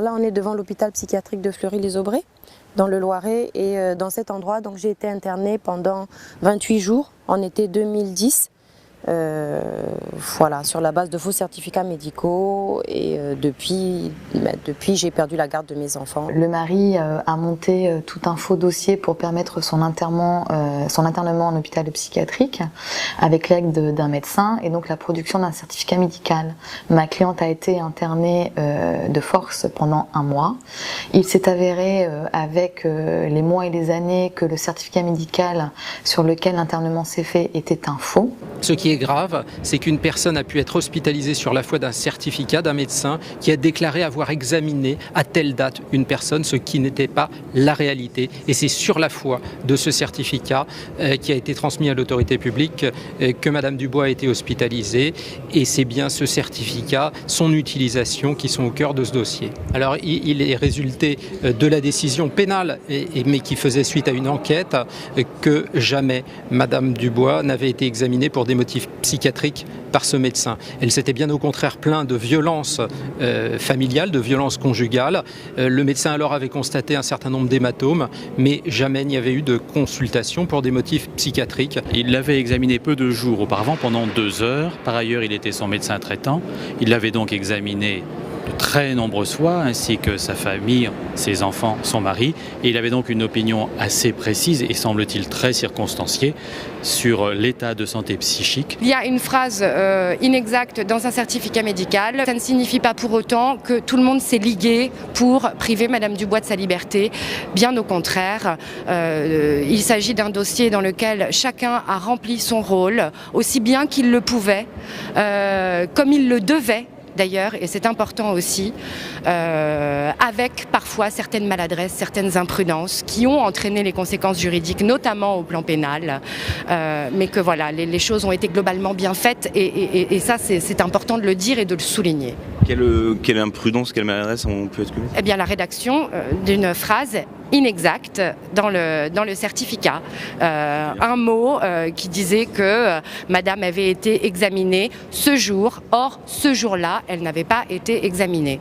Là, on est devant l'hôpital psychiatrique de Fleury-les-Aubrais, dans le Loiret, et dans cet endroit, donc j'ai été internée pendant 28 jours en été 2010. Voilà, sur la base de faux certificats médicaux, et depuis j'ai perdu la garde de mes enfants. Le mari a monté tout un faux dossier pour permettre son internement en hôpital psychiatrique avec l'aide d'un médecin et donc la production d'un certificat médical. Ma cliente a été internée de force pendant 1 mois. Il s'est avéré avec les mois et les années que le certificat médical sur lequel l'internement s'est fait était un faux. Ce qui est grave, c'est qu'une personne a pu être hospitalisée sur la foi d'un certificat d'un médecin qui a déclaré avoir examiné à telle date une personne, ce qui n'était pas la réalité. Et c'est sur la foi de ce certificat qui a été transmis à l'autorité publique que Madame Dubois a été hospitalisée. Et c'est bien ce certificat, son utilisation qui sont au cœur de ce dossier. Alors il est résulté de la décision pénale, mais qui faisait suite à une enquête, que jamais Madame Dubois n'avait été examinée pour des motifs psychiatriques par ce médecin. Elle s'était bien au contraire plaint de violences familiales, de violences conjugales. Le médecin alors avait constaté un certain nombre d'hématomes, mais jamais il n'y avait eu de consultation pour des motifs psychiatriques. Il l'avait examiné peu de jours auparavant, pendant 2 heures. Par ailleurs, il était son médecin traitant. Il l'avait donc examiné de très nombreuses fois, ainsi que sa famille, ses enfants, son mari. Et il avait donc une opinion assez précise et semble-t-il très circonstanciée sur l'état de santé psychique. Il y a une phrase inexacte dans un certificat médical. Ça ne signifie pas pour autant que tout le monde s'est ligué pour priver Madame Dubois de sa liberté. Bien au contraire, il s'agit d'un dossier dans lequel chacun a rempli son rôle aussi bien qu'il le pouvait, comme il le devait. D'ailleurs, et c'est important aussi, avec parfois certaines maladresses, certaines imprudences qui ont entraîné les conséquences juridiques, notamment au plan pénal, mais que voilà, les choses ont été globalement bien faites et ça c'est important de le dire et de le souligner. Quelle imprudence, quelle maladresse on peut être commis ? Eh bien la rédaction d'une phrase inexacte dans le certificat. Un mot qui disait que Madame avait été examinée ce jour, or ce jour-là, elle n'avait pas été examinée.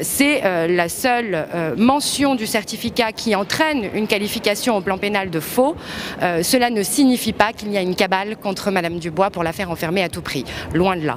C'est la seule mention du certificat qui entraîne une qualification au plan pénal de faux. Cela ne signifie pas qu'il y a une cabale contre Madame Dubois pour la faire enfermer à tout prix. Loin de là.